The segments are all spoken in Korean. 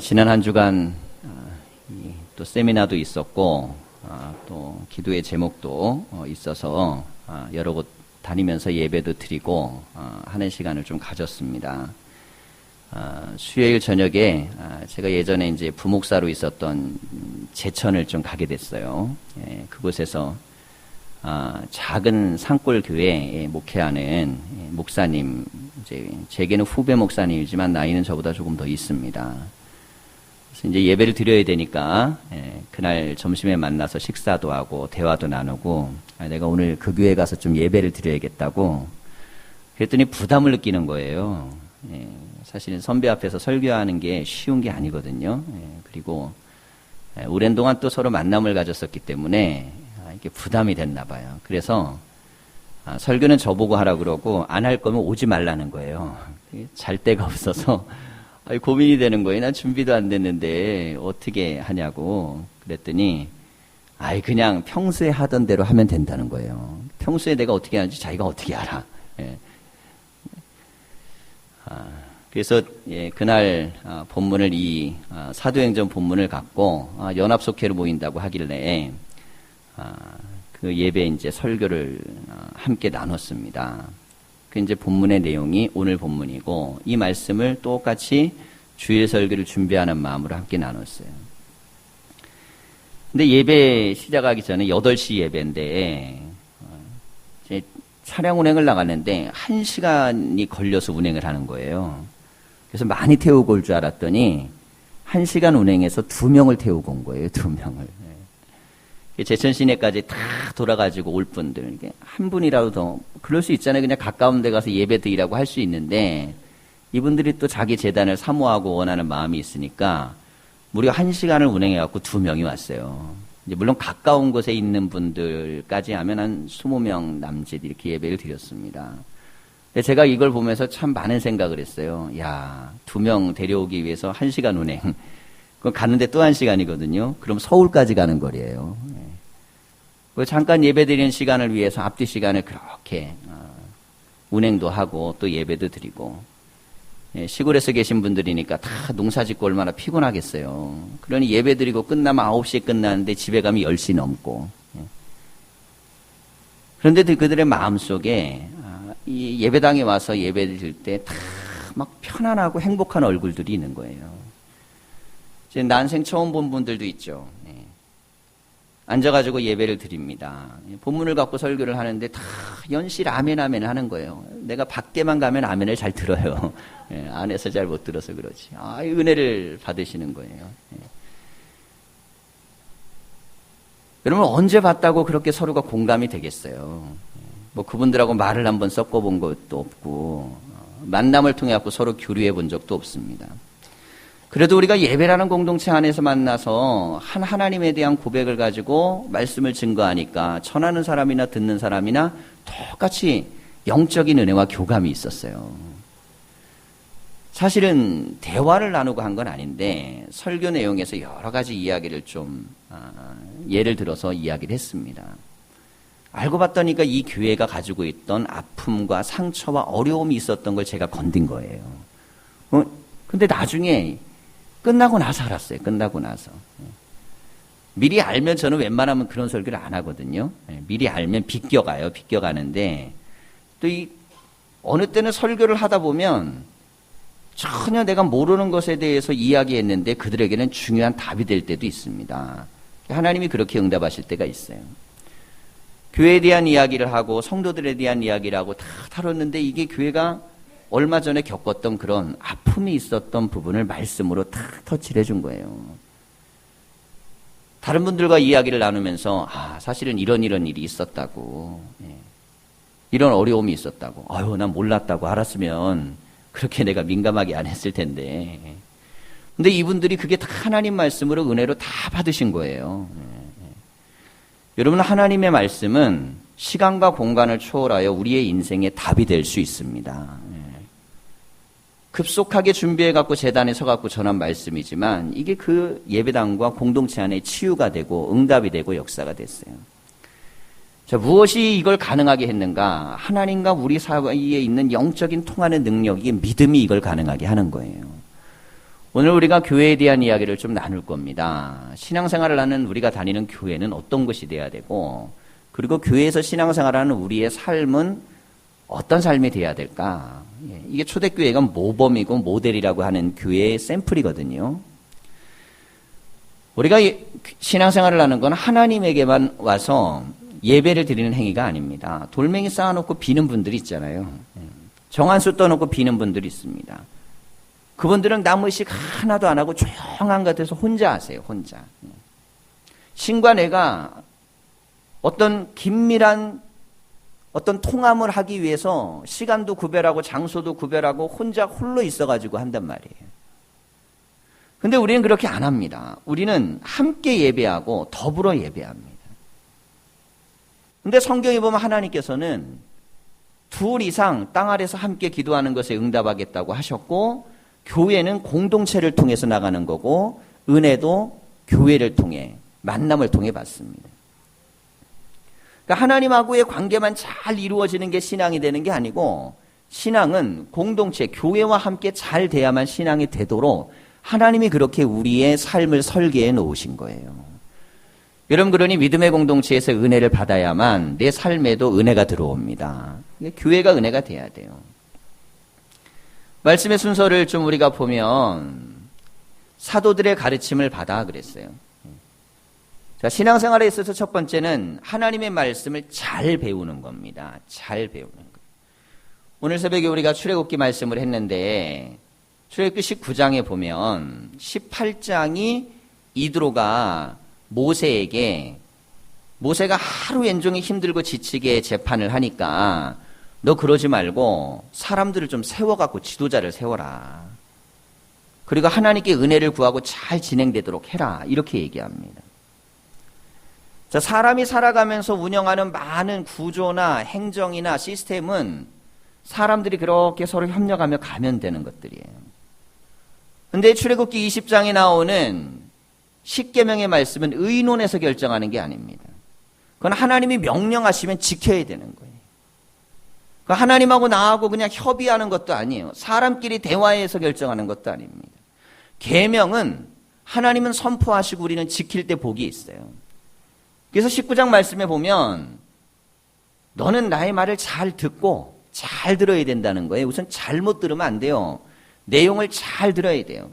지난 한 주간 또 세미나도 있었고 또 기도의 제목도 있어서 여러 곳 다니면서 예배도 드리고 하는 시간을 좀 가졌습니다. 수요일 저녁에 제가 예전에 이제 부목사로 있었던 제천을 좀 가게 됐어요. 그곳에서 작은 산골 교회에 목회하는 목사님, 제게는 후배 목사님이지만 나이는 저보다 조금 더 있습니다. 그래서 이제 예배를 드려야 되니까 그날 점심에 만나서 식사도 하고 대화도 나누고 내가 오늘 그 교회 가서 좀 예배를 드려야겠다고 그랬더니 부담을 느끼는 거예요. 사실은 선배 앞에서 설교하는 게 쉬운 게 아니거든요. 그리고 오랜 동안 또 서로 만남을 가졌었기 때문에 이게 부담이 됐나 봐요. 그래서 설교는 저보고 하라고 그러고 안 할 거면 오지 말라는 거예요. 잘 데가 없어서 고민이 되는 거예요. 난 준비도 안 됐는데 어떻게 하냐고 그랬더니 그냥 평소에 하던 대로 하면 된다는 거예요. 평소에 내가 어떻게 하는지 자기가 어떻게 알아. 그래서 그날 본문을 사도행전 본문을 갖고 연합속회로 모인다고 하길래 그 예배 이제 설교를 함께 나눴습니다. 그 이제 본문의 내용이 오늘 본문이고 이 말씀을 똑같이 주일 설교를 준비하는 마음으로 함께 나눴어요. 근데 예배 시작하기 전에 8시 예배인데 이제 차량 운행을 나갔는데 1시간이 걸려서 운행을 하는 거예요. 그래서 많이 태우고 올 줄 알았더니 1시간 운행해서 2명을 태우고 온 거예요. 2명을. 제천 시내까지 다 돌아가지고 올 분들, 한 분이라도 더, 그럴 수 있잖아요. 그냥 가까운 데 가서 예배 드리라고 할 수 있는데, 이분들이 또 자기 재단을 사모하고 원하는 마음이 있으니까, 무려 1시간을 운행해갖고 2명이 왔어요. 이제 물론 가까운 곳에 있는 분들까지 하면 한 20명 남짓 이렇게 예배를 드렸습니다. 근데 제가 이걸 보면서 참 많은 생각을 했어요. 2명 데려오기 위해서 1시간 운행. 그럼 가는데 또 1시간이거든요. 그럼 서울까지 가는 거리예요. 잠깐 예배 드리는 시간을 위해서 앞뒤 시간을 그렇게 운행도 하고 또 예배도 드리고 시골에서 계신 분들이니까 다 농사 짓고 얼마나 피곤하겠어요. 그러니 예배 드리고 끝나면 9시에 끝나는데 집에 가면 10시 넘고 그런데 그들의 마음속에 이 예배당에 와서 예배 드릴 때 다 막 편안하고 행복한 얼굴들이 있는 거예요. 난생 처음 본 분들도 있죠. 앉아가지고 예배를 드립니다. 본문을 갖고 설교를 하는데 다 연실 아멘 아멘 하는 거예요. 내가 밖에만 가면 아멘을 잘 들어요. 안에서 잘 못 들어서 그렇지. 은혜를 받으시는 거예요. 여러분 언제 봤다고 그렇게 서로가 공감이 되겠어요. 뭐 그분들하고 말을 한번 섞어본 것도 없고 만남을 통해 갖고 서로 교류해 본 적도 없습니다. 그래도 우리가 예배라는 공동체 안에서 만나서 하나님에 대한 고백을 가지고 말씀을 증거하니까 전하는 사람이나 듣는 사람이나 똑같이 영적인 은혜와 교감이 있었어요. 사실은 대화를 나누고 한 건 아닌데 설교 내용에서 여러 가지 이야기를 좀 예를 들어서 이야기를 했습니다. 알고 봤더니까 이 교회가 가지고 있던 아픔과 상처와 어려움이 있었던 걸 제가 건든 거예요. 근데 나중에 끝나고 나서 알았어요. 끝나고 나서. 미리 알면 저는 웬만하면 그런 설교를 안 하거든요. 미리 알면 비껴가요. 비껴가는데 또 어느 때는 설교를 하다 보면 전혀 내가 모르는 것에 대해서 이야기했는데 그들에게는 중요한 답이 될 때도 있습니다. 하나님이 그렇게 응답하실 때가 있어요. 교회에 대한 이야기를 하고 성도들에 대한 이야기를 하고 다 다뤘는데 이게 교회가 얼마 전에 겪었던 그런 아픔이 있었던 부분을 말씀으로 탁 터치를 해준 거예요. 다른 분들과 이야기를 나누면서 사실은 이런 일이 있었다고 이런 어려움이 있었다고 난 몰랐다고 알았으면 그렇게 내가 민감하게 안 했을 텐데 근데 이분들이 그게 다 하나님 말씀으로 은혜로 다 받으신 거예요. 여러분 하나님의 말씀은 시간과 공간을 초월하여 우리의 인생의 답이 될 수 있습니다. 급속하게 준비해갖고 재단에 서갖고 전한 말씀이지만 이게 그 예배당과 공동체 안에 치유가 되고 응답이 되고 역사가 됐어요. 자, 무엇이 이걸 가능하게 했는가? 하나님과 우리 사이에 있는 영적인 통하는 능력, 이게 믿음이 이걸 가능하게 하는 거예요. 오늘 우리가 교회에 대한 이야기를 좀 나눌 겁니다. 신앙생활을 하는 우리가 다니는 교회는 어떤 것이 돼야 되고, 그리고 교회에서 신앙생활하는 우리의 삶은 어떤 삶이 돼야 될까? 이게 초대교회가 모범이고 모델이라고 하는 교회의 샘플이거든요. 우리가 신앙생활을 하는 건 하나님에게만 와서 예배를 드리는 행위가 아닙니다. 돌멩이 쌓아놓고 비는 분들이 있잖아요. 정한수 떠놓고 비는 분들이 있습니다. 그분들은 나무의식 하나도 안 하고 조용한 것 같아서 혼자 하세요. 혼자. 신과 내가 어떤 긴밀한 어떤 통함을 하기 위해서 시간도 구별하고 장소도 구별하고 혼자 홀로 있어가지고 한단 말이에요. 근데 우리는 그렇게 안 합니다. 우리는 함께 예배하고 더불어 예배합니다. 근데 성경에 보면 하나님께서는 둘 이상 땅 아래서 함께 기도하는 것에 응답하겠다고 하셨고, 교회는 공동체를 통해서 나가는 거고, 은혜도 교회를 통해, 만남을 통해 받습니다. 그러니까 하나님하고의 관계만 잘 이루어지는 게 신앙이 되는 게 아니고, 신앙은 공동체, 교회와 함께 잘 돼야만 신앙이 되도록 하나님이 그렇게 우리의 삶을 설계해 놓으신 거예요. 여러분, 그러니 믿음의 공동체에서 은혜를 받아야만 내 삶에도 은혜가 들어옵니다. 교회가 은혜가 돼야 돼요. 말씀의 순서를 좀 우리가 보면 사도들의 가르침을 받아 그랬어요. 자, 신앙생활에 있어서 첫 번째는 하나님의 말씀을 잘 배우는 겁니다. 잘 배우는 것. 오늘 새벽에 우리가 출애굽기 말씀을 했는데, 출애굽기 19장에 보면 18장이 이드로가 모세에게, 모세가 하루 온종일 힘들고 지치게 재판을 하니까 너 그러지 말고 사람들을 좀 세워갖고 지도자를 세워라. 그리고 하나님께 은혜를 구하고 잘 진행되도록 해라. 이렇게 얘기합니다. 자, 사람이 살아가면서 운영하는 많은 구조나 행정이나 시스템은 사람들이 그렇게 서로 협력하며 가면 되는 것들이에요. 근데 출애굽기 20장에 나오는 십계명의 말씀은 의논해서 결정하는 게 아닙니다. 그건 하나님이 명령하시면 지켜야 되는 거예요. 하나님하고 나하고 그냥 협의하는 것도 아니에요. 사람끼리 대화해서 결정하는 것도 아닙니다. 계명은 하나님은 선포하시고 우리는 지킬 때 복이 있어요. 그래서 19장 말씀에 보면 너는 나의 말을 잘 듣고 잘 들어야 된다는 거예요. 우선 잘못 들으면 안 돼요. 내용을 잘 들어야 돼요.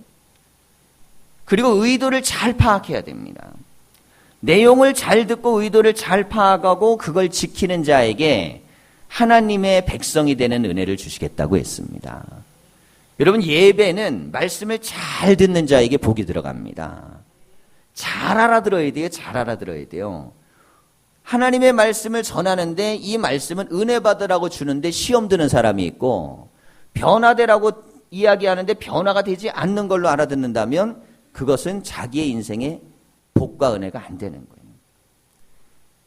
그리고 의도를 잘 파악해야 됩니다. 내용을 잘 듣고 의도를 잘 파악하고 그걸 지키는 자에게 하나님의 백성이 되는 은혜를 주시겠다고 했습니다. 여러분, 예배는 말씀을 잘 듣는 자에게 복이 들어갑니다. 잘 알아들어야 돼요. 잘 알아들어야 돼요. 하나님의 말씀을 전하는데 이 말씀은 은혜 받으라고 주는데 시험 드는 사람이 있고, 변화되라고 이야기하는데 변화가 되지 않는 걸로 알아듣는다면 그것은 자기의 인생에 복과 은혜가 안 되는 거예요.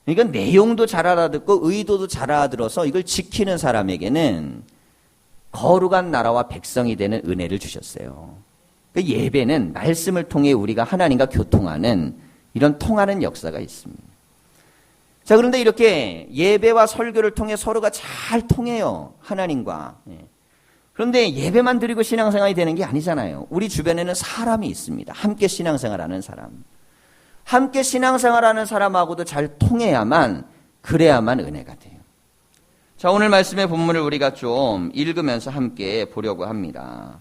그러니까 내용도 잘 알아듣고 의도도 잘 알아들어서 이걸 지키는 사람에게는 거룩한 나라와 백성이 되는 은혜를 주셨어요. 그러니까 예배는 말씀을 통해 우리가 하나님과 교통하는 이런 통하는 역사가 있습니다. 자, 그런데 이렇게 예배와 설교를 통해 서로가 잘 통해요. 하나님과. 그런데 예배만 드리고 신앙생활이 되는 게 아니잖아요. 우리 주변에는 사람이 있습니다. 함께 신앙생활하는 사람. 함께 신앙생활하는 사람하고도 잘 통해야만, 그래야만 은혜가 돼요. 자, 오늘 말씀의 본문을 우리가 좀 읽으면서 함께 보려고 합니다.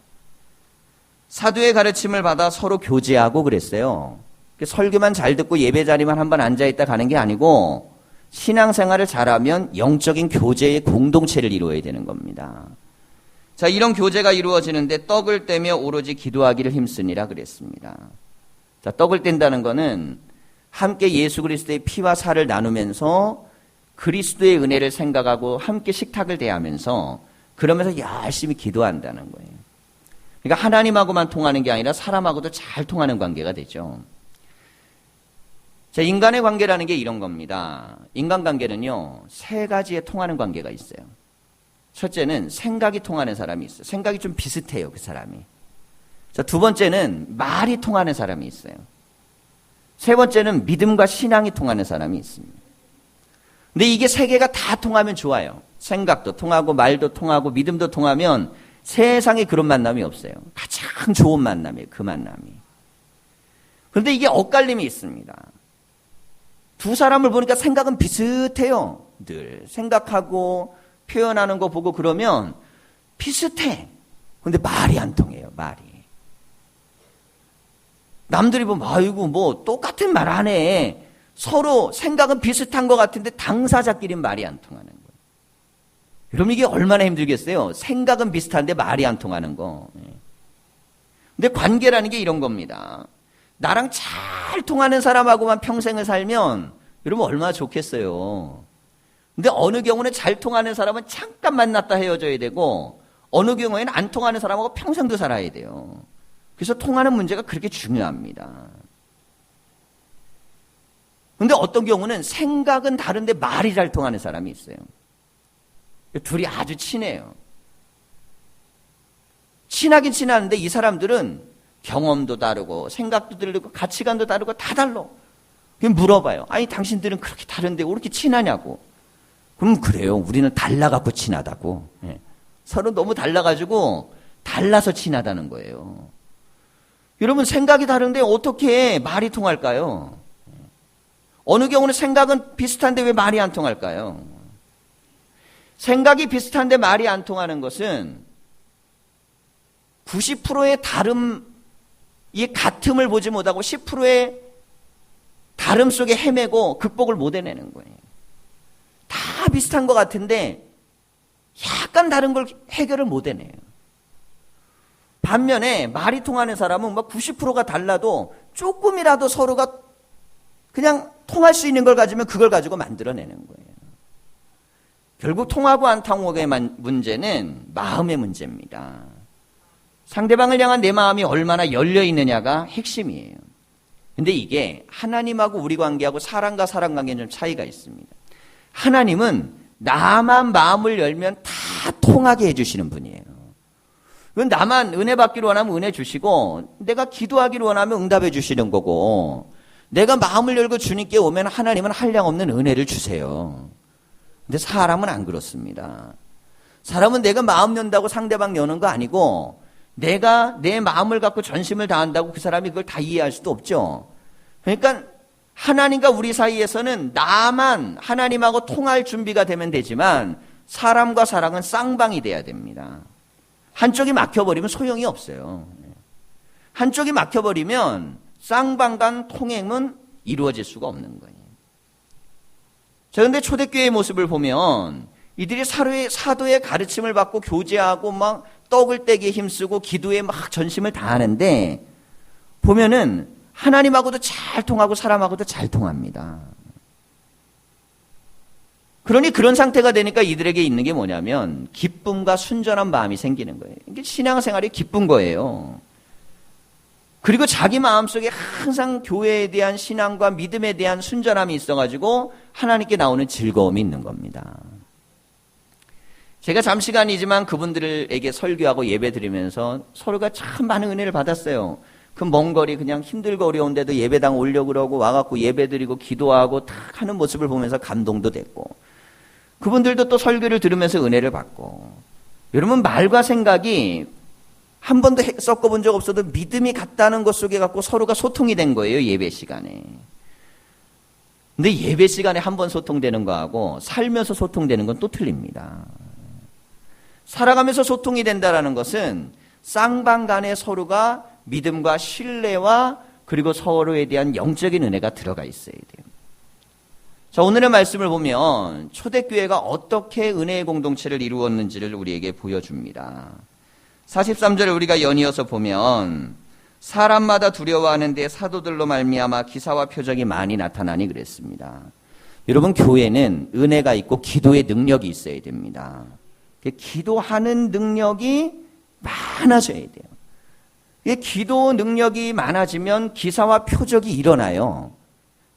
사도의 가르침을 받아 서로 교제하고 그랬어요. 설교만 잘 듣고 예배 자리만 한번 앉아있다 가는 게 아니고 신앙생활을 잘하면 영적인 교제의 공동체를 이루어야 되는 겁니다. 자, 이런 교제가 이루어지는데 떡을 떼며 오로지 기도하기를 힘쓰니라 그랬습니다. 자, 떡을 뗀다는 거는 함께 예수 그리스도의 피와 살을 나누면서 그리스도의 은혜를 생각하고 함께 식탁을 대하면서 그러면서 열심히 기도한다는 거예요. 그러니까 하나님하고만 통하는 게 아니라 사람하고도 잘 통하는 관계가 되죠. 자, 인간의 관계라는 게 이런 겁니다. 인간관계는요, 세 가지의 통하는 관계가 있어요. 첫째는 생각이 통하는 사람이 있어요. 생각이 좀 비슷해요, 그 사람이. 자, 두 번째는 말이 통하는 사람이 있어요. 세 번째는 믿음과 신앙이 통하는 사람이 있습니다. 근데 이게 세 개가 다 통하면 좋아요. 생각도 통하고 말도 통하고 믿음도 통하면 세상에 그런 만남이 없어요. 가장 좋은 만남이에요. 그 만남이. 그런데 이게 엇갈림이 있습니다. 두 사람을 보니까 생각은 비슷해요. 늘 생각하고 표현하는 거 보고 그러면 비슷해. 그런데 말이 안 통해요. 말이. 남들이 보면 아이고 뭐 똑같은 말 안 해. 서로 생각은 비슷한 것 같은데 당사자끼리는 말이 안 통하는 거예요. 여러분 이게 얼마나 힘들겠어요. 생각은 비슷한데 말이 안 통하는 거. 근데 관계라는 게 이런 겁니다. 나랑 잘 통하는 사람하고만 평생을 살면 여러분 얼마나 좋겠어요. 근데 어느 경우는 잘 통하는 사람은 잠깐 만났다 헤어져야 되고 어느 경우에는 안 통하는 사람하고 평생도 살아야 돼요. 그래서 통하는 문제가 그렇게 중요합니다. 근데 어떤 경우는 생각은 다른데 말이 잘 통하는 사람이 있어요. 둘이 아주 친해요. 친하긴 친한데 이 사람들은 경험도 다르고 생각도 다르고 가치관도 다르고 다 달라. 그냥 물어봐요. 아니 당신들은 그렇게 다른데 왜 이렇게 친하냐고. 그럼 그래요. 우리는 달라갖고 친하다고. 서로 너무 달라가지고 달라서 친하다는 거예요. 여러분 생각이 다른데 어떻게 말이 통할까요? 어느 경우는 생각은 비슷한데 왜 말이 안 통할까요? 생각이 비슷한데 말이 안 통하는 것은 90%의 다름, 이 같음을 보지 못하고 10%의 다름 속에 헤매고 극복을 못 해내는 거예요. 다 비슷한 것 같은데 약간 다른 걸 해결을 못 해내요. 반면에 말이 통하는 사람은 막 90%가 달라도 조금이라도 서로가 그냥 통할 수 있는 걸 가지면 그걸 가지고 만들어내는 거예요. 결국 통하고 안 통하고의 문제는 마음의 문제입니다. 상대방을 향한 내 마음이 얼마나 열려 있느냐가 핵심이에요. 근데 이게 하나님하고 우리 관계하고 사람과 사람 관계는 좀 차이가 있습니다. 하나님은 나만 마음을 열면 다 통하게 해주시는 분이에요. 나만 은혜 받기로 원하면 은혜 주시고 내가 기도하기로 원하면 응답해 주시는 거고 내가 마음을 열고 주님께 오면 하나님은 한량없는 은혜를 주세요. 근데 사람은 안 그렇습니다. 사람은 내가 마음 연다고 상대방 여는 거 아니고 내가 내 마음을 갖고 전심을 다한다고 그 사람이 그걸 다 이해할 수도 없죠. 그러니까 하나님과 우리 사이에서는 나만 하나님하고 통할 준비가 되면 되지만 사람과 사랑은 쌍방이 돼야 됩니다. 한쪽이 막혀버리면 소용이 없어요. 한쪽이 막혀버리면 쌍방 간 통행은 이루어질 수가 없는 거예요. 자, 근데 초대교회의 모습을 보면 이들이 사도의 가르침을 받고 교제하고 막 떡을 떼기에 힘쓰고 기도에 막 전심을 다하는데 보면은 하나님하고도 잘 통하고 사람하고도 잘 통합니다. 그러니 그런 상태가 되니까 이들에게 있는 게 뭐냐면 기쁨과 순전한 마음이 생기는 거예요. 이게 신앙생활이 기쁜 거예요. 그리고 자기 마음속에 항상 교회에 대한 신앙과 믿음에 대한 순전함이 있어가지고 하나님께 나오는 즐거움이 있는 겁니다. 제가 잠시간이지만 그분들에게 설교하고 예배 드리면서 서로가 참 많은 은혜를 받았어요. 그 먼 거리 그냥 힘들고 어려운데도 예배당 오려고 그러고 와갖고 예배 드리고 기도하고 탁 하는 모습을 보면서 감동도 됐고 그분들도 또 설교를 들으면서 은혜를 받고 여러분 말과 생각이 한 번도 섞어본 적 없어도 믿음이 같다는 것 속에 갖고 서로가 소통이 된 거예요. 예배 시간에. 근데 예배 시간에 한 번 소통되는 거하고 살면서 소통되는 건 또 틀립니다. 살아가면서 소통이 된다는 것은 쌍방 간에 서로가 믿음과 신뢰와 그리고 서로에 대한 영적인 은혜가 들어가 있어야 돼요. 자, 오늘의 말씀을 보면 초대교회가 어떻게 은혜의 공동체를 이루었는지를 우리에게 보여줍니다. 43절을 우리가 연이어서 보면 사람마다 두려워하는데 사도들로 말미암아 기사와 표적이 많이 나타나니 그랬습니다. 여러분 교회는 은혜가 있고 기도의 능력이 있어야 됩니다. 기도하는 능력이 많아져야 돼요. 기도 능력이 많아지면 기사와 표적이 일어나요.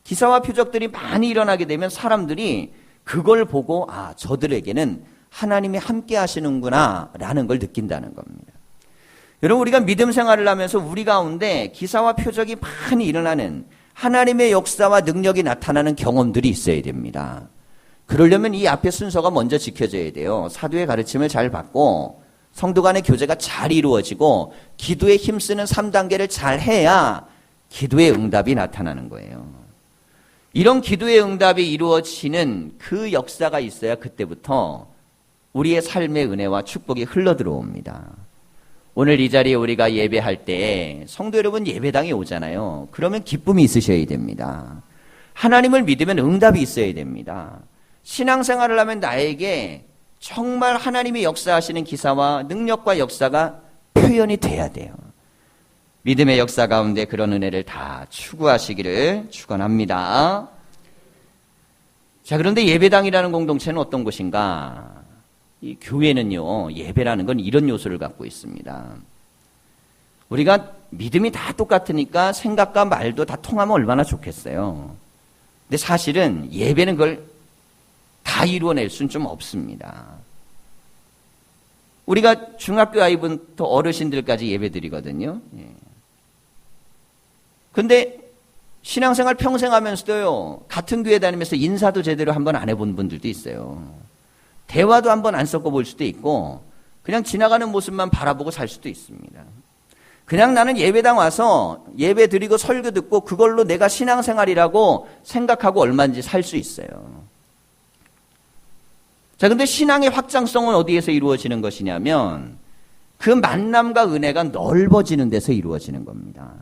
기사와 표적들이 많이 일어나게 되면 사람들이 그걸 보고 아 저들에게는 하나님이 함께 하시는구나 라는 걸 느낀다는 겁니다. 여러분 우리가 믿음 생활을 하면서 우리 가운데 기사와 표적이 많이 일어나는 하나님의 역사와 능력이 나타나는 경험들이 있어야 됩니다. 그러려면 이 앞에 순서가 먼저 지켜져야 돼요. 사도의 가르침을 잘 받고 성도 간의 교제가 잘 이루어지고 기도에 힘쓰는 3단계를 잘 해야 기도의 응답이 나타나는 거예요. 이런 기도의 응답이 이루어지는 그 역사가 있어야 그때부터 우리의 삶의 은혜와 축복이 흘러들어옵니다. 오늘 이 자리에 우리가 예배할 때 성도 여러분 예배당에 오잖아요. 그러면 기쁨이 있으셔야 됩니다. 하나님을 믿으면 응답이 있어야 됩니다. 신앙생활을 하면 나에게 정말 하나님이 역사하시는 기사와 능력과 역사가 표현이 돼야 돼요. 믿음의 역사 가운데 그런 은혜를 다 추구하시기를 축원합니다. 자, 그런데 예배당이라는 공동체는 어떤 곳인가? 이 교회는요, 예배라는 건 이런 요소를 갖고 있습니다. 우리가 믿음이 다 똑같으니까 생각과 말도 다 통하면 얼마나 좋겠어요. 근데 사실은 예배는 그걸 다 이루어낼 수는 좀 없습니다. 우리가 중학교 아이부터 어르신들까지 예배 드리거든요. 근데 신앙생활 평생 하면서도요, 같은 교회 다니면서 인사도 제대로 한번 안 해본 분들도 있어요. 대화도 한번 안 섞어볼 수도 있고 그냥 지나가는 모습만 바라보고 살 수도 있습니다. 그냥 나는 예배당 와서 예배 드리고 설교 듣고 그걸로 내가 신앙생활이라고 생각하고 얼마든지 살 수 있어요. 자, 근데 신앙의 확장성은 어디에서 이루어지는 것이냐면 그 만남과 은혜가 넓어지는 데서 이루어지는 겁니다.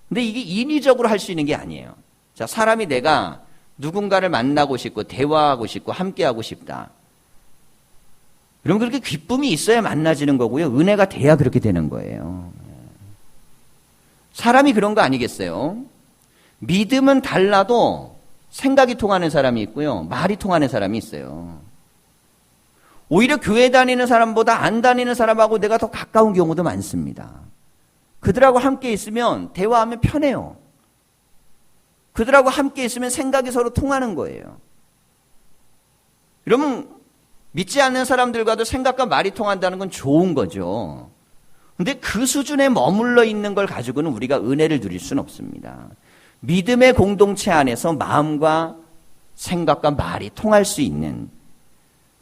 근데 이게 인위적으로 할 수 있는 게 아니에요. 자, 사람이 내가 누군가를 만나고 싶고 대화하고 싶고 함께하고 싶다. 그럼 그렇게 기쁨이 있어야 만나지는 거고요. 은혜가 돼야 그렇게 되는 거예요. 사람이 그런 거 아니겠어요? 믿음은 달라도 생각이 통하는 사람이 있고요. 말이 통하는 사람이 있어요. 오히려 교회 다니는 사람보다 안 다니는 사람하고 내가 더 가까운 경우도 많습니다. 그들하고 함께 있으면 대화하면 편해요. 그들하고 함께 있으면 생각이 서로 통하는 거예요. 그러면 믿지 않는 사람들과도 생각과 말이 통한다는 건 좋은 거죠. 근데 그 수준에 머물러 있는 걸 가지고는 우리가 은혜를 누릴 수는 없습니다. 믿음의 공동체 안에서 마음과 생각과 말이 통할 수 있는,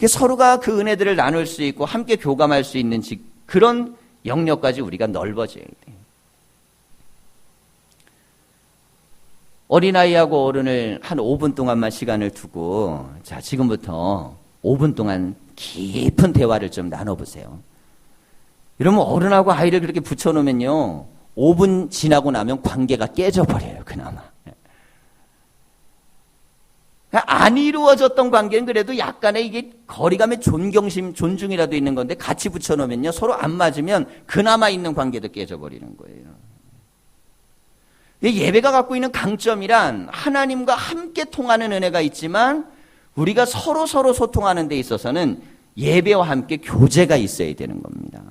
서로가 그 은혜들을 나눌 수 있고 함께 교감할 수 있는 그런 영역까지 우리가 넓어져야 돼요. 어린아이하고 어른을 한 5분 동안만 시간을 두고, 자, 지금부터 5분 동안 깊은 대화를 좀 나눠보세요. 이러면 어른하고 아이를 그렇게 붙여놓으면요, 5분 지나고 나면 관계가 깨져버려요, 그나마. 안 이루어졌던 관계는 그래도 약간의 이게 거리감의 존경심, 존중이라도 있는 건데 같이 붙여놓으면요, 서로 안 맞으면 그나마 있는 관계도 깨져버리는 거예요. 예배가 갖고 있는 강점이란 하나님과 함께 통하는 은혜가 있지만 우리가 서로 소통하는 데 있어서는 예배와 함께 교제가 있어야 되는 겁니다.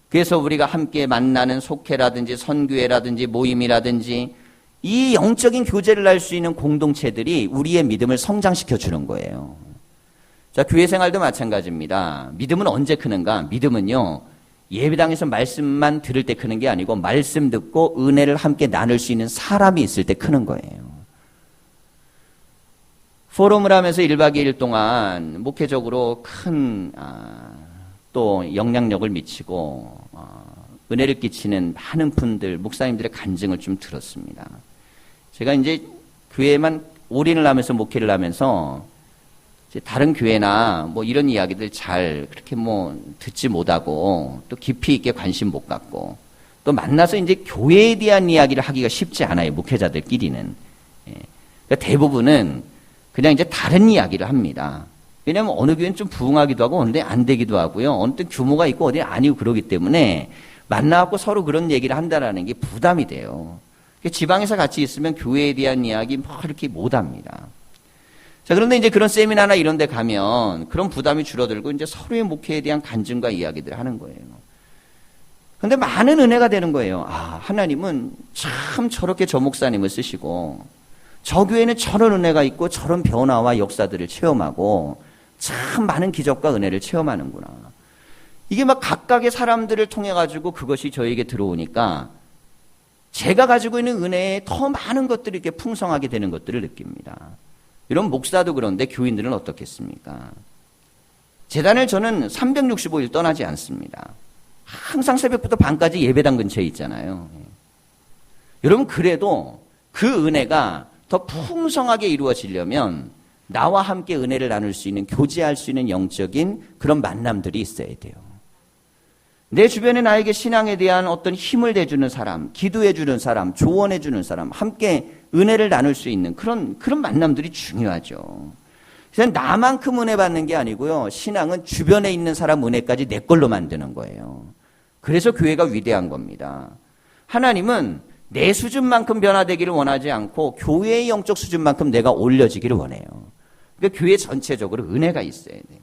그래서 우리가 함께 만나는 속회라든지 선교회라든지 모임이라든지 이 영적인 교제를 할 수 있는 공동체들이 우리의 믿음을 성장시켜 주는 거예요. 자, 교회 생활도 마찬가지입니다. 믿음은 언제 크는가? 믿음은요, 예배당에서 말씀만 들을 때 크는 게 아니고 말씀 듣고 은혜를 함께 나눌 수 있는 사람이 있을 때 크는 거예요. 포럼을 하면서 1박 2일 동안 목회적으로 큰 또 영향력을 미치고 은혜를 끼치는 많은 분들, 목사님들의 간증을 좀 들었습니다. 제가 이제 교회에만 올인을 하면서 목회를 하면서 이제 다른 교회나 뭐 이런 이야기들 잘 그렇게 뭐 듣지 못하고 또 깊이 있게 관심 못 갖고 또 만나서 이제 교회에 대한 이야기를 하기가 쉽지 않아요. 목회자들끼리는. 그러니까 대부분은 그냥 이제 다른 이야기를 합니다. 왜냐하면 어느 교회는 좀 부흥하기도 하고 어느 데 안 되기도 하고요. 어느 때 규모가 있고 어디 아니고 그러기 때문에 만나갖고 서로 그런 얘기를 한다라는 게 부담이 돼요. 지방에서 같이 있으면 교회에 대한 이야기 뭐 이렇게 못 합니다. 자, 그런데 이제 그런 세미나나 이런 데 가면 그런 부담이 줄어들고 이제 서로의 목회에 대한 간증과 이야기들을 하는 거예요. 그런데 많은 은혜가 되는 거예요. 아, 하나님은 참 저렇게 저 목사님을 쓰시고 저 교회는 저런 은혜가 있고 저런 변화와 역사들을 체험하고 참 많은 기적과 은혜를 체험하는구나. 이게 막 각각의 사람들을 통해 가지고 그것이 저에게 들어오니까 제가 가지고 있는 은혜에 더 많은 것들이 이렇게 풍성하게 되는 것들을 느낍니다. 이런 목사도 그런데 교인들은 어떻겠습니까? 제단을 저는 365일 떠나지 않습니다. 항상 새벽부터 밤까지 예배당 근처에 있잖아요. 여러분, 그래도 그 은혜가 더 풍성하게 이루어지려면 나와 함께 은혜를 나눌 수 있는, 교제할 수 있는 영적인 그런 만남들이 있어야 돼요. 내 주변에 나에게 신앙에 대한 어떤 힘을 내주는 사람, 기도해주는 사람, 조언해주는 사람, 함께 은혜를 나눌 수 있는 그런 만남들이 중요하죠. 그래서 나만큼 은혜 받는 게 아니고요. 신앙은 주변에 있는 사람 은혜까지 내 걸로 만드는 거예요. 그래서 교회가 위대한 겁니다. 하나님은 내 수준만큼 변화되기를 원하지 않고 교회의 영적 수준만큼 내가 올려지기를 원해요. 그러니까 교회 전체적으로 은혜가 있어야 돼요.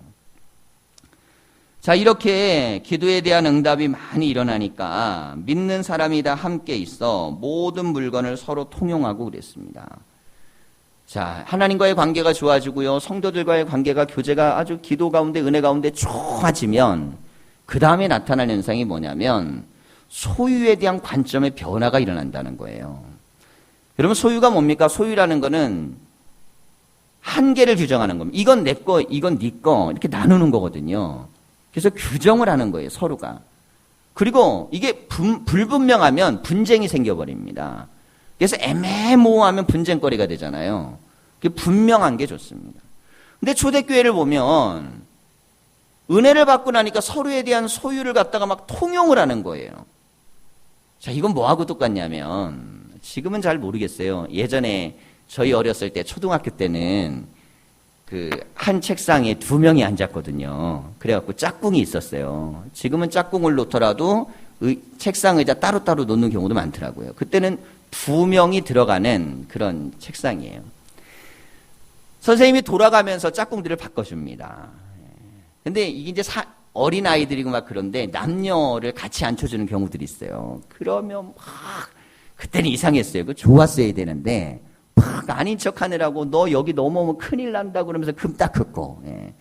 자, 이렇게 기도에 대한 응답이 많이 일어나니까 믿는 사람이 다 함께 있어 모든 물건을 서로 통용하고 그랬습니다. 자, 하나님과의 관계가 좋아지고요. 성도들과의 관계가, 교제가 아주 기도 가운데, 은혜 가운데 좋아지면 그 다음에 나타날 현상이 뭐냐면 소유에 대한 관점의 변화가 일어난다는 거예요. 여러분, 소유가 뭡니까? 소유라는 거는 한계를 규정하는 겁니다. 이건 내 거, 이건 네 거, 이렇게 나누는 거거든요. 그래서 규정을 하는 거예요, 서로가. 그리고 이게 불분명하면 분쟁이 생겨버립니다. 그래서 애매모호하면 분쟁거리가 되잖아요. 분명한 게 좋습니다. 근데 초대교회를 보면 은혜를 받고 나니까 서로에 대한 소유를 갖다가 막 통용을 하는 거예요. 자, 이건 뭐하고 똑같냐면, 지금은 잘 모르겠어요. 예전에 저희 어렸을 때, 초등학교 때는 그 한 책상에 2명이 앉았거든요. 그래갖고 짝꿍이 있었어요. 지금은 짝꿍을 놓더라도 책상 의자 따로따로 놓는 경우도 많더라고요. 그때는 2명이 들어가는 그런 책상이에요. 선생님이 돌아가면서 짝꿍들을 바꿔줍니다. 근데 이게 이제 어린 아이들이고 막 그런데 남녀를 같이 앉혀주는 경우들이 있어요. 그러면 막 그때는 이상했어요. 그 좋았어야 되는데 막 아닌 척하느라고 너 여기 넘어오면 큰일 난다 그러면서 금 딱 긋고, 예.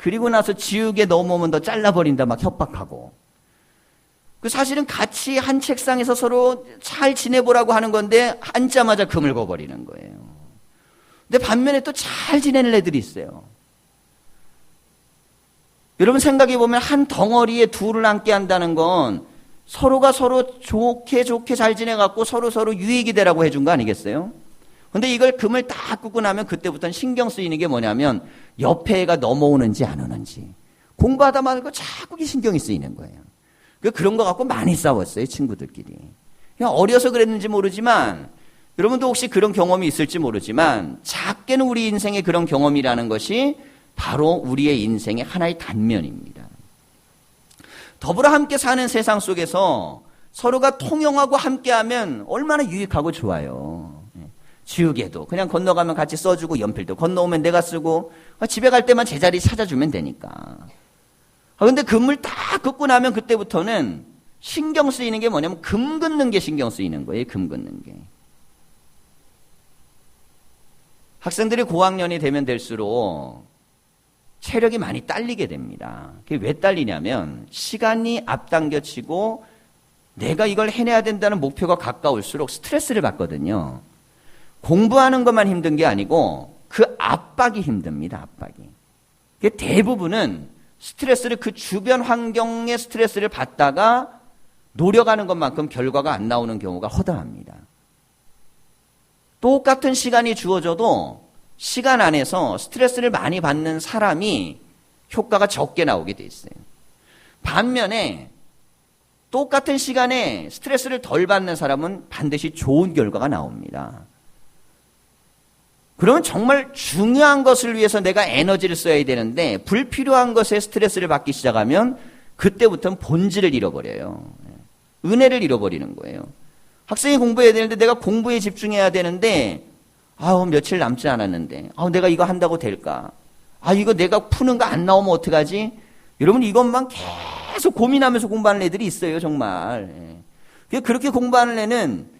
그리고 나서 지우개 넘어오면 너 잘라버린다 막 협박하고. 그 사실은 같이 한 책상에서 서로 잘 지내보라고 하는 건데 앉자마자 금을 거버리는 거예요. 근데 반면에 또 잘 지내는 애들이 있어요. 여러분, 생각해보면 한 덩어리에 둘을 앉게 한다는 건 서로가 서로 좋게 잘 지내갖고 서로 유익이 되라고 해준 거 아니겠어요? 근데 이걸 금을 딱 긋고 나면 그때부터는 신경 쓰이는 게 뭐냐면 옆에 애가 넘어오는지 안 오는지, 공부하다 말고 자꾸 신경이 쓰이는 거예요. 그런 거 갖고 많이 싸웠어요, 친구들끼리. 그냥 어려서 그랬는지 모르지만, 여러분도 혹시 그런 경험이 있을지 모르지만 작게는 우리 인생의 그런 경험이라는 것이 바로 우리의 인생의 하나의 단면입니다. 더불어 함께 사는 세상 속에서 서로가 통용하고 함께하면 얼마나 유익하고 좋아요. 지우개도 그냥 건너가면 같이 써주고, 연필도 건너오면 내가 쓰고, 집에 갈 때만 제자리 찾아주면 되니까. 근데 금을 딱 긋고 나면 그때부터는 신경 쓰이는 게 뭐냐면 금 긋는 게 신경 쓰이는 거예요. 금 긋는 게. 학생들이 고학년이 되면 될수록 체력이 많이 딸리게 됩니다. 그게 왜 딸리냐면 시간이 앞당겨지고 내가 이걸 해내야 된다는 목표가 가까울수록 스트레스를 받거든요. 공부하는 것만 힘든 게 아니고 그 압박이 힘듭니다. 압박이. 대부분은 스트레스를, 그 주변 환경의 스트레스를 받다가 노력하는 것만큼 결과가 안 나오는 경우가 허다합니다. 똑같은 시간이 주어져도 시간 안에서 스트레스를 많이 받는 사람이 효과가 적게 나오게 돼 있어요. 반면에 똑같은 시간에 스트레스를 덜 받는 사람은 반드시 좋은 결과가 나옵니다. 그러면 정말 중요한 것을 위해서 내가 에너지를 써야 되는데 불필요한 것에 스트레스를 받기 시작하면 그때부터는 본질을 잃어버려요. 은혜를 잃어버리는 거예요. 학생이 공부해야 되는데 내가 공부에 집중해야 되는데 며칠 남지 않았는데 내가 이거 한다고 될까? 이거 내가 푸는 거 안 나오면 어떡하지? 여러분, 이것만 계속 고민하면서 공부하는 애들이 있어요, 정말. 그렇게 공부하는 애는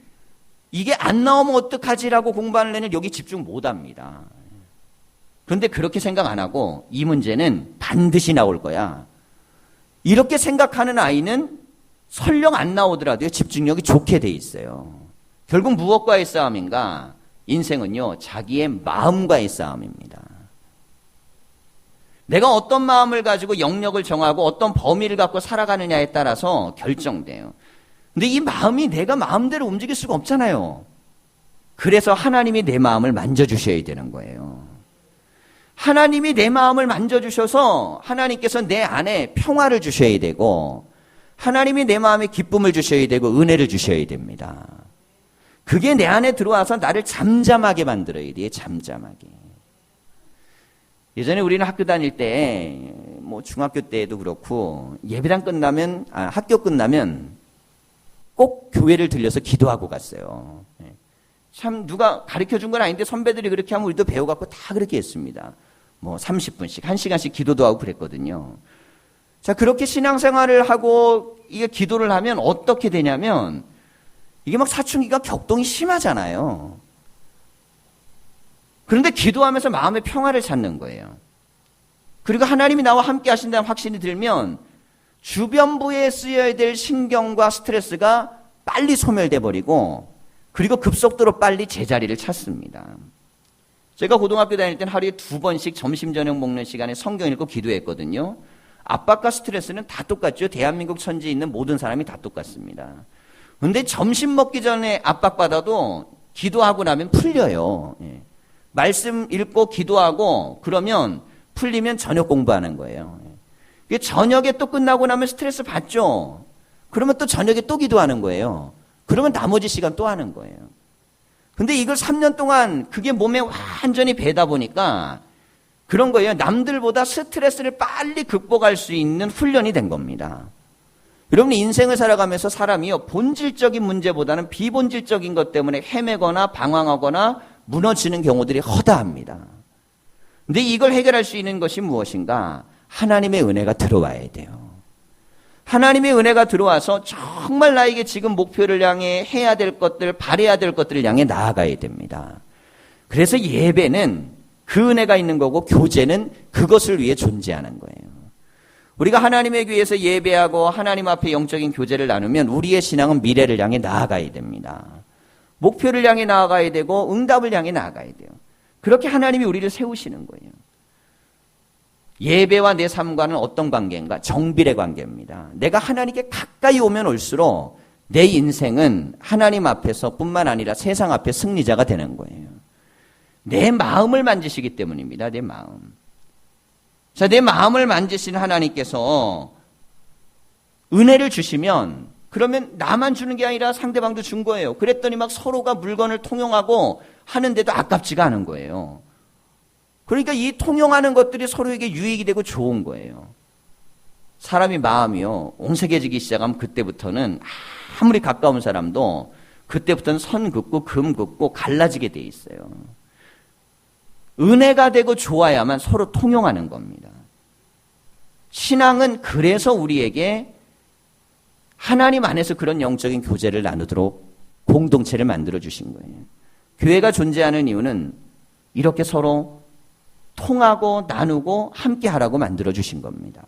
이게 안 나오면 어떡하지라고 공부하는 애는 여기 집중 못 합니다. 그런데 그렇게 생각 안 하고 이 문제는 반드시 나올 거야, 이렇게 생각하는 아이는 설령 안 나오더라도 집중력이 좋게 돼 있어요. 결국 무엇과의 싸움인가? 인생은요, 자기의 마음과의 싸움입니다. 내가 어떤 마음을 가지고 영역을 정하고 어떤 범위를 갖고 살아가느냐에 따라서 결정돼요. 근데 이 마음이 내가 마음대로 움직일 수가 없잖아요. 그래서 하나님이 내 마음을 만져주셔야 되는 거예요. 하나님이 내 마음을 만져주셔서 하나님께서 내 안에 평화를 주셔야 되고, 하나님이 내 마음에 기쁨을 주셔야 되고 은혜를 주셔야 됩니다. 그게 내 안에 들어와서 나를 잠잠하게 만들어야 돼요. 잠잠하게. 예전에 우리는 학교 다닐 때, 뭐 중학교 때도 그렇고 예배당 끝나면, 학교 끝나면 꼭 교회를 들려서 기도하고 갔어요. 참 누가 가르쳐준 건 아닌데 선배들이 그렇게 하면 우리도 배워갖고 다 그렇게 했습니다. 뭐 30분씩, 1시간씩 기도도 하고 그랬거든요. 자, 그렇게 신앙생활을 하고 이게 기도를 하면 어떻게 되냐면 이게 막 사춘기가 격동이 심하잖아요. 그런데 기도하면서 마음의 평화를 찾는 거예요. 그리고 하나님이 나와 함께 하신다는 확신이 들면 주변부에 쓰여야 될 신경과 스트레스가 빨리 소멸돼 버리고, 그리고 급속도로 빨리 제자리를 찾습니다. 제가 고등학교 다닐 때는 하루에 2번씩 점심 저녁 먹는 시간에 성경 읽고 기도했거든요. 압박과 스트레스는 다 똑같죠. 대한민국 천지에 있는 모든 사람이 다 똑같습니다. 근데 점심 먹기 전에 압박받아도 기도하고 나면 풀려요. 말씀 읽고 기도하고 그러면 풀리면 저녁 공부하는 거예요. 저녁에 또 끝나고 나면 스트레스 받죠. 그러면 또 저녁에 또 기도하는 거예요. 그러면 나머지 시간 또 하는 거예요. 근데 이걸 3년 동안 그게 몸에 완전히 배다 보니까 그런 거예요. 남들보다 스트레스를 빨리 극복할 수 있는 훈련이 된 겁니다. 여러분, 인생을 살아가면서 사람이요, 본질적인 문제보다는 비본질적인 것 때문에 헤매거나 방황하거나 무너지는 경우들이 허다합니다. 근데 이걸 해결할 수 있는 것이 무엇인가? 하나님의 은혜가 들어와야 돼요. 하나님의 은혜가 들어와서 정말 나에게 지금 목표를 향해 해야 될 것들, 바라야 될 것들을 향해 나아가야 됩니다. 그래서 예배는 그 은혜가 있는 거고, 교제는 그것을 위해 존재하는 거예요. 우리가 하나님의 교회에서 예배하고 하나님 앞에 영적인 교제를 나누면 우리의 신앙은 미래를 향해 나아가야 됩니다. 목표를 향해 나아가야 되고 응답을 향해 나아가야 돼요. 그렇게 하나님이 우리를 세우시는 거예요. 예배와 내 삶과는 어떤 관계인가? 정빌의 관계입니다. 내가 하나님께 가까이 오면 올수록 내 인생은 하나님 앞에서 뿐만 아니라 세상 앞에 승리자가 되는 거예요. 내 마음을 만지시기 때문입니다. 내 마음. 자, 내 마음을 만지신 하나님께서 은혜를 주시면, 그러면 나만 주는 게 아니라 상대방도 준 거예요. 그랬더니 막 서로가 물건을 통용하고 하는데도 아깝지가 않은 거예요. 그러니까 이 통용하는 것들이 서로에게 유익이 되고 좋은 거예요. 사람이 마음이요, 옹색해지기 시작하면 그때부터는 아무리 가까운 사람도 그때부터는 선 긋고 금 긋고 갈라지게 돼 있어요. 은혜가 되고 좋아야만 서로 통용하는 겁니다. 신앙은 그래서 우리에게 하나님 안에서 그런 영적인 교제를 나누도록 공동체를 만들어 주신 거예요. 교회가 존재하는 이유는 이렇게 서로 통하고 나누고 함께 하라고 만들어 주신 겁니다.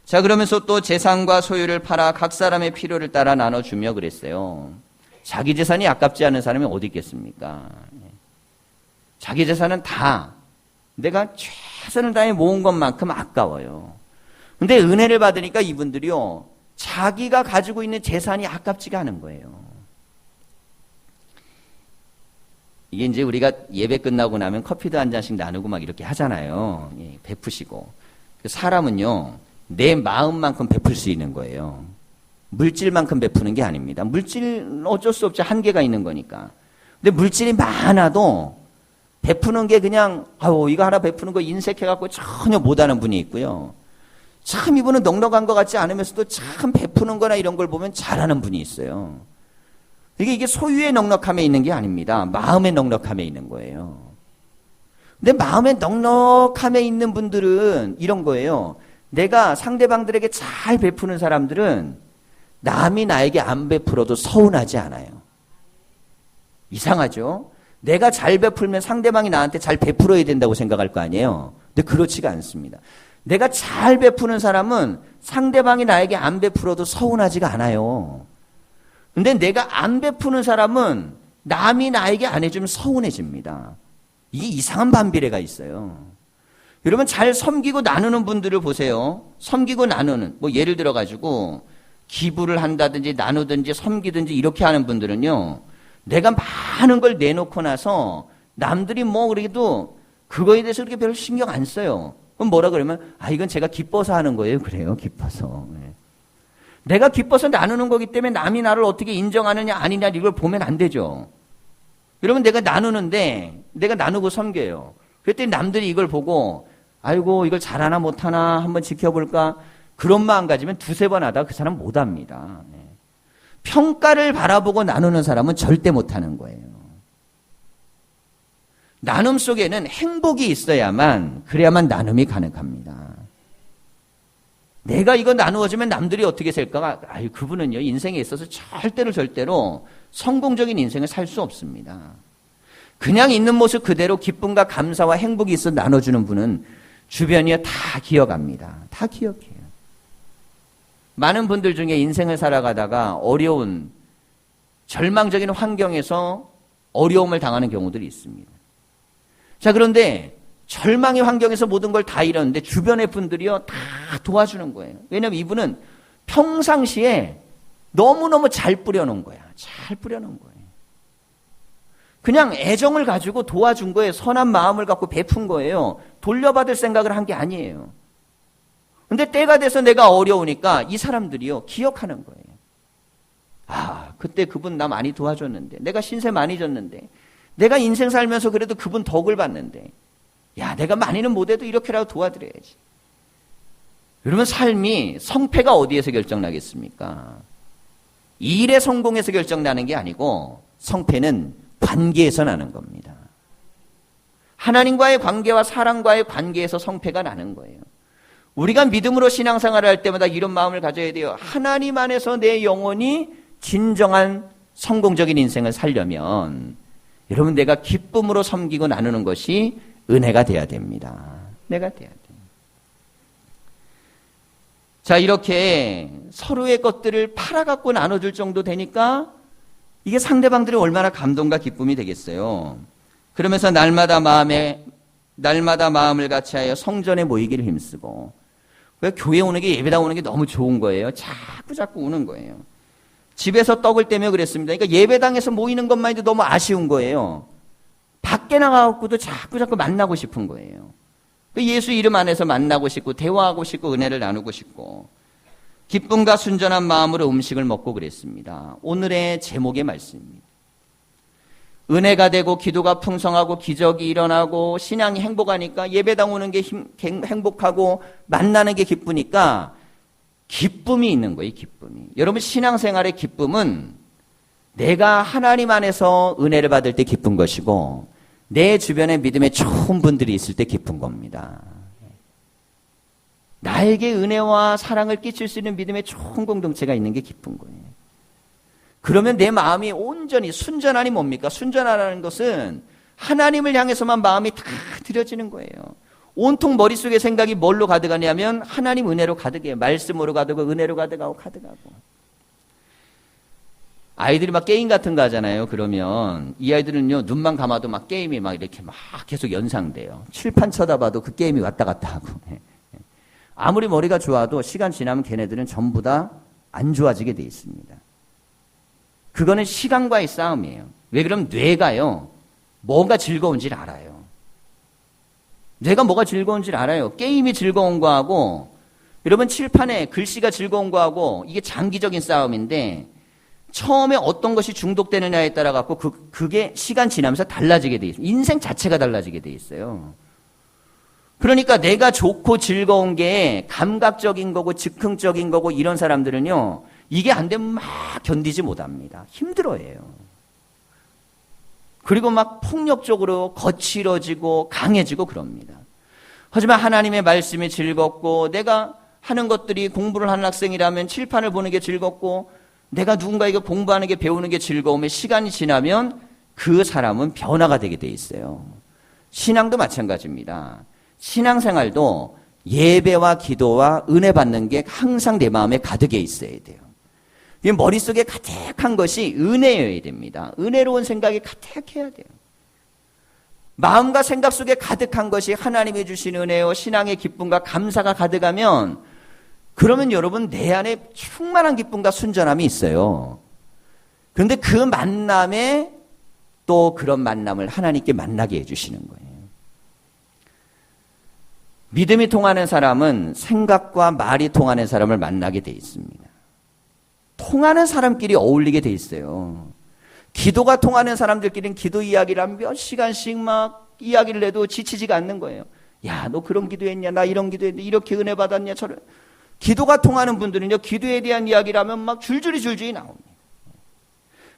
자, 그러면서 또 재산과 소유를 팔아 각 사람의 필요를 따라 나눠주며 그랬어요. 자기 재산이 아깝지 않은 사람이 어디 있겠습니까? 자기 재산은 다 내가 최선을 다해 모은 것만큼 아까워요. 근데 은혜를 받으니까 이분들이요, 자기가 가지고 있는 재산이 아깝지가 않은 거예요. 이게 이제 우리가 예배 끝나고 나면 커피도 한 잔씩 나누고 막 이렇게 하잖아요. 예, 베푸시고. 사람은요, 내 마음만큼 베풀 수 있는 거예요. 물질만큼 베푸는 게 아닙니다. 물질 어쩔 수 없죠. 한계가 있는 거니까. 근데 물질이 많아도 베푸는 게 그냥, 이거 하나 베푸는 거 인색해갖고 전혀 못하는 분이 있고요. 참 이분은 넉넉한 것 같지 않으면서도 참 베푸는 거나 이런 걸 보면 잘하는 분이 있어요. 이게 소유의 넉넉함에 있는 게 아닙니다. 마음의 넉넉함에 있는 거예요. 근데 마음의 넉넉함에 있는 분들은 이런 거예요. 내가 상대방들에게 잘 베푸는 사람들은 남이 나에게 안 베풀어도 서운하지 않아요. 이상하죠? 내가 잘 베풀면 상대방이 나한테 잘 베풀어야 된다고 생각할 거 아니에요. 근데 그렇지가 않습니다. 내가 잘 베푸는 사람은 상대방이 나에게 안 베풀어도 서운하지가 않아요. 근데 내가 안 베푸는 사람은 남이 나에게 안 해주면 서운해집니다. 이게 이상한 반비례가 있어요. 여러분 잘 섬기고 나누는 분들을 보세요. 섬기고 나누는, 뭐 예를 들어가지고 기부를 한다든지 나누든지 섬기든지 이렇게 하는 분들은요, 내가 많은 걸 내놓고 나서 남들이 뭐 그래도 그거에 대해서 그렇게 별로 신경 안 써요. 그럼 뭐라 그러면, 이건 제가 기뻐서 하는 거예요. 그래요, 기뻐서. 네. 내가 기뻐서 나누는 거기 때문에 남이 나를 어떻게 인정하느냐 아니냐 이걸 보면 안 되죠. 여러분 내가 나누는데 내가 나누고 섬겨요. 그랬더니 남들이 이걸 보고 아이고 이걸 잘하나 못하나 한번 지켜볼까 그런 마음 가지면 두세 번 하다가 그 사람 못합니다. 네. 평가를 바라보고 나누는 사람은 절대 못하는 거예요. 나눔 속에는 행복이 있어야만 그래야만 나눔이 가능합니다. 내가 이거 나누어주면 남들이 어떻게 살까가 그분은요 인생에 있어서 절대로 성공적인 인생을 살 수 없습니다. 그냥 있는 모습 그대로 기쁨과 감사와 행복이 있어 나눠주는 분은 주변이 다 기억합니다. 다 기억해요. 많은 분들 중에 인생을 살아가다가 어려운 절망적인 환경에서 어려움을 당하는 경우들이 있습니다. 자, 그런데 절망의 환경에서 모든 걸 다 잃었는데 주변의 분들이요 다 도와주는 거예요. 왜냐하면 이분은 평상시에 너무너무 잘 뿌려놓은 거야. 잘 뿌려놓은 거예요. 그냥 애정을 가지고 도와준 거예요. 선한 마음을 갖고 베푼 거예요. 돌려받을 생각을 한 게 아니에요. 근데 때가 돼서 내가 어려우니까 이 사람들이요 기억하는 거예요. 그때 그분 나 많이 도와줬는데, 내가 신세 많이 졌는데, 내가 인생 살면서 그래도 그분 덕을 봤는데, 내가 많이는 못해도 이렇게라도 도와드려야지. 여러분 삶이 성패가 어디에서 결정나겠습니까? 일의 성공에서 결정나는 게 아니고 성패는 관계에서 나는 겁니다. 하나님과의 관계와 사람과의 관계에서 성패가 나는 거예요. 우리가 믿음으로 신앙생활을 할 때마다 이런 마음을 가져야 돼요. 하나님 안에서 내 영혼이 진정한 성공적인 인생을 살려면 여러분 내가 기쁨으로 섬기고 나누는 것이 은혜가 돼야 됩니다. 내가 돼야 돼요. 자, 이렇게 서로의 것들을 팔아갖고 나눠줄 정도 되니까 이게 상대방들이 얼마나 감동과 기쁨이 되겠어요. 그러면서 날마다 마음을 같이하여 성전에 모이기를 힘쓰고, 왜 교회 오는 게 예배당 오는 게 너무 좋은 거예요. 자꾸 오는 거예요. 집에서 떡을 떼며 그랬습니다. 그러니까 예배당에서 모이는 것만해도 너무 아쉬운 거예요. 밖에 나가고도 자꾸 만나고 싶은 거예요. 예수 이름 안에서 만나고 싶고 대화하고 싶고 은혜를 나누고 싶고 기쁨과 순전한 마음으로 음식을 먹고 그랬습니다. 오늘의 제목의 말씀입니다. 은혜가 되고 기도가 풍성하고 기적이 일어나고 신앙이 행복하니까 예배당 오는 게 행복하고 만나는 게 기쁘니까 기쁨이 있는 거예요. 기쁨이. 여러분 신앙생활의 기쁨은 내가 하나님 안에서 은혜를 받을 때 기쁜 것이고 내 주변에 믿음의 좋은 분들이 있을 때 기쁜 겁니다. 나에게 은혜와 사랑을 끼칠 수 있는 믿음의 좋은 공동체가 있는 게 기쁜 거예요. 그러면 내 마음이 온전히 순전하니 뭡니까? 순전하라는 것은 하나님을 향해서만 마음이 다 들여지는 거예요. 온통 머릿속에 생각이 뭘로 가득하냐면 하나님 은혜로 가득해요. 말씀으로 가득하고 은혜로 가득하고. 아이들이 막 게임 같은 거 하잖아요. 그러면 이 아이들은요 눈만 감아도 막 게임이 막 이렇게 막 계속 연상돼요. 칠판 쳐다봐도 그 게임이 왔다 갔다 하고. 아무리 머리가 좋아도 시간 지나면 걔네들은 전부 다 안 좋아지게 돼 있습니다. 그거는 시간과의 싸움이에요. 왜 그러면 뇌가요 뭐가 즐거운지를 알아요. 뇌가 뭐가 즐거운지를 알아요. 게임이 즐거운 거하고 여러분 칠판에 글씨가 즐거운 거하고 이게 장기적인 싸움인데 처음에 어떤 것이 중독되느냐에 따라 갖고 그게 시간 지나면서 달라지게 돼 있어요. 인생 자체가 달라지게 돼 있어요. 그러니까 내가 좋고 즐거운 게 감각적인 거고 즉흥적인 거고 이런 사람들은요 이게 안 되면 막 견디지 못합니다. 힘들어해요. 그리고 막 폭력적으로 거칠어지고 강해지고 그럽니다. 하지만 하나님의 말씀이 즐겁고 내가 하는 것들이 공부를 하는 학생이라면 칠판을 보는 게 즐겁고 내가 누군가에게 공부하는 게 배우는 게 즐거우면 시간이 지나면 그 사람은 변화가 되게 돼 있어요. 신앙도 마찬가지입니다. 신앙생활도 예배와 기도와 은혜 받는 게 항상 내 마음에 가득해 있어야 돼요. 머릿속에 가득한 것이 은혜여야 됩니다. 은혜로운 생각이 가득해야 돼요. 마음과 생각 속에 가득한 것이 하나님이 주신 은혜요, 신앙의 기쁨과 감사가 가득하면, 그러면 여러분 내 안에 충만한 기쁨과 순전함이 있어요. 그런데 그 만남에 또 그런 만남을 하나님께 만나게 해주시는 거예요. 믿음이 통하는 사람은 생각과 말이 통하는 사람을 만나게 돼 있습니다. 통하는 사람끼리 어울리게 돼 있어요. 기도가 통하는 사람들끼리는 기도 이야기를 하면 몇 시간씩 막 이야기를 해도 지치지가 않는 거예요. 야, 너 그런 기도했냐? 나 이런 기도했는데 이렇게 은혜 받았냐? 저런. 기도가 통하는 분들은요, 기도에 대한 이야기를 하면 막 줄줄이 나옵니다.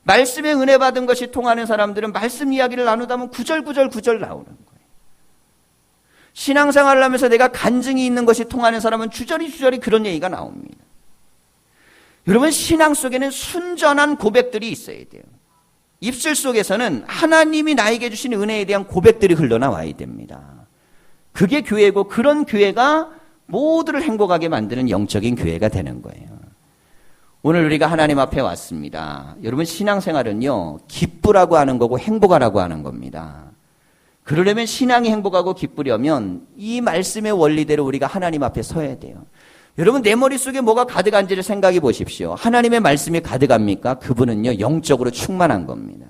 말씀에 은혜 받은 것이 통하는 사람들은 말씀 이야기를 나누다 보면 구절 나오는 거예요. 신앙생활을 하면서 내가 간증이 있는 것이 통하는 사람은 주저리 그런 얘기가 나옵니다. 여러분, 신앙 속에는 순전한 고백들이 있어야 돼요. 입술 속에서는 하나님이 나에게 주신 은혜에 대한 고백들이 흘러나와야 됩니다. 그게 교회고, 그런 교회가 모두를 행복하게 만드는 영적인 교회가 되는 거예요. 오늘 우리가 하나님 앞에 왔습니다. 여러분, 신앙생활은요, 기쁘라고 하는 거고 행복하라고 하는 겁니다. 그러려면 신앙이 행복하고 기쁘려면 이 말씀의 원리대로 우리가 하나님 앞에 서야 돼요. 여러분, 내 머릿속에 뭐가 가득한지를 생각해 보십시오. 하나님의 말씀이 가득합니까? 그분은요, 영적으로 충만한 겁니다.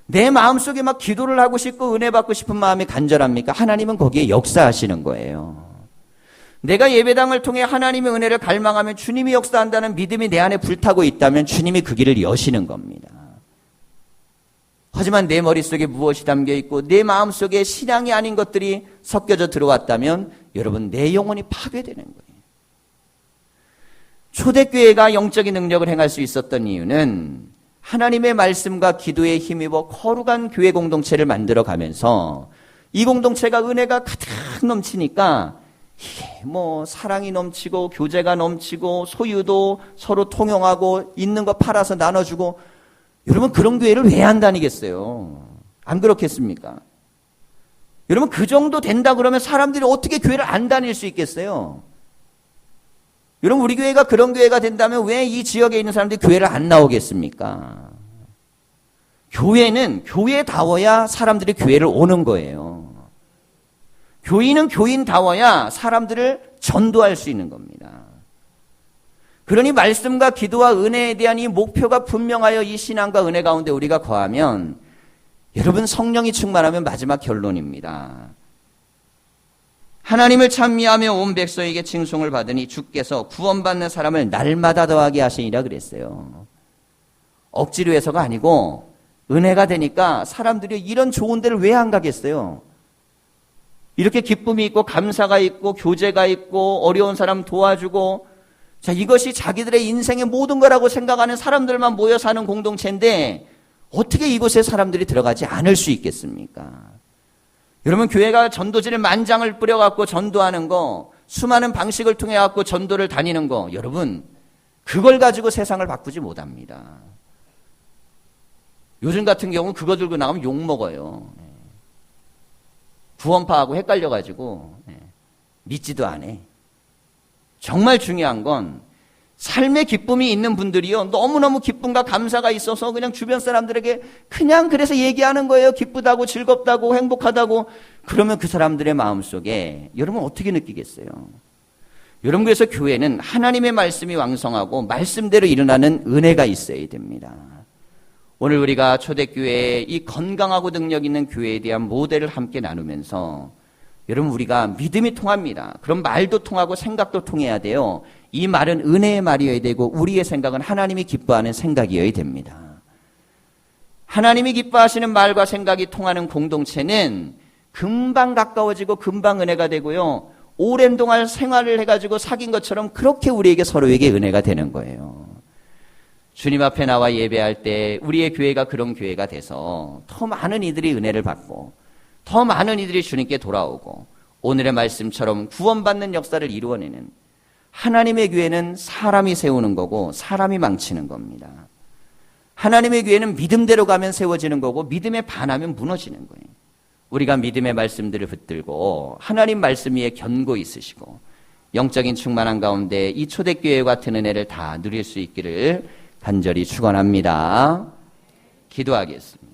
내 마음속에 막 기도를 하고 싶고 은혜 받고 싶은 마음이 간절합니까? 하나님은 거기에 역사하시는 거예요. 내가 예배당을 통해 하나님의 은혜를 갈망하면 주님이 역사한다는 믿음이 내 안에 불타고 있다면 주님이 그 길을 여시는 겁니다. 하지만 내 머릿속에 무엇이 담겨있고 내 마음속에 신앙이 아닌 것들이 섞여져 들어왔다면 여러분, 내 영혼이 파괴되는 거예요. 초대교회가 영적인 능력을 행할 수 있었던 이유는 하나님의 말씀과 기도에 힘입어 거룩한 교회 공동체를 만들어가면서 이 공동체가 은혜가 가득 넘치니까 이게 뭐 사랑이 넘치고 교제가 넘치고 소유도 서로 통용하고 있는 거 팔아서 나눠주고, 여러분, 그런 교회를 왜 안 다니겠어요? 안 그렇겠습니까? 여러분, 그 정도 된다 그러면 사람들이 어떻게 교회를 안 다닐 수 있겠어요? 여러분, 우리 교회가 그런 교회가 된다면 왜 이 지역에 있는 사람들이 교회를 안 나오겠습니까? 교회는 교회다워야 사람들이 교회를 오는 거예요. 교인은 교인다워야 사람들을 전도할 수 있는 겁니다. 그러니 말씀과 기도와 은혜에 대한 이 목표가 분명하여 이 신앙과 은혜 가운데 우리가 거하면, 여러분, 성령이 충만하면 마지막 결론입니다. 하나님을 찬미하며 온 백성에게 칭송을 받으니 주께서 구원받는 사람을 날마다 더하게 하시니라 그랬어요. 억지로 해서가 아니고 은혜가 되니까 사람들이 이런 좋은 데를 왜 안 가겠어요? 이렇게 기쁨이 있고 감사가 있고 교제가 있고 어려운 사람 도와주고, 자, 이것이 자기들의 인생의 모든 거라고 생각하는 사람들만 모여 사는 공동체인데 어떻게 이곳에 사람들이 들어가지 않을 수 있겠습니까? 여러분, 교회가 전도지를 만장을 뿌려갖고 전도하는 거, 수많은 방식을 통해 갖고 전도를 다니는 거, 여러분, 그걸 가지고 세상을 바꾸지 못합니다. 요즘 같은 경우는 그거 들고 나가면 욕 먹어요. 구원파하고 헷갈려가지고 믿지도 않아. 정말 중요한 건 삶의 기쁨이 있는 분들이요, 너무너무 기쁨과 감사가 있어서 그냥 주변 사람들에게 그냥 그래서 얘기하는 거예요. 기쁘다고 즐겁다고 행복하다고. 그러면 그 사람들의 마음속에 여러분 어떻게 느끼겠어요? 여러분, 그래서 교회는 하나님의 말씀이 왕성하고 말씀대로 일어나는 은혜가 있어야 됩니다. 오늘 우리가 초대교회의 이 건강하고 능력 있는 교회에 대한 모델을 함께 나누면서, 여러분, 우리가 믿음이 통합니다. 그럼 말도 통하고 생각도 통해야 돼요. 이 말은 은혜의 말이어야 되고 우리의 생각은 하나님이 기뻐하는 생각이어야 됩니다. 하나님이 기뻐하시는 말과 생각이 통하는 공동체는 금방 가까워지고 금방 은혜가 되고요, 오랜 동안 생활을 해가지고 사귄 것처럼 그렇게 우리에게 서로에게 은혜가 되는 거예요. 주님 앞에 나와 예배할 때 우리의 교회가 그런 교회가 돼서 더 많은 이들이 은혜를 받고 더 많은 이들이 주님께 돌아오고 오늘의 말씀처럼 구원받는 역사를 이루어내는, 하나님의 교회는 사람이 세우는 거고 사람이 망치는 겁니다. 하나님의 교회는 믿음대로 가면 세워지는 거고 믿음에 반하면 무너지는 거예요. 우리가 믿음의 말씀들을 붙들고 하나님 말씀 위에 견고 있으시고 영적인 충만한 가운데 이 초대교회 같은 은혜를 다 누릴 수 있기를 간절히 축원합니다. 기도하겠습니다.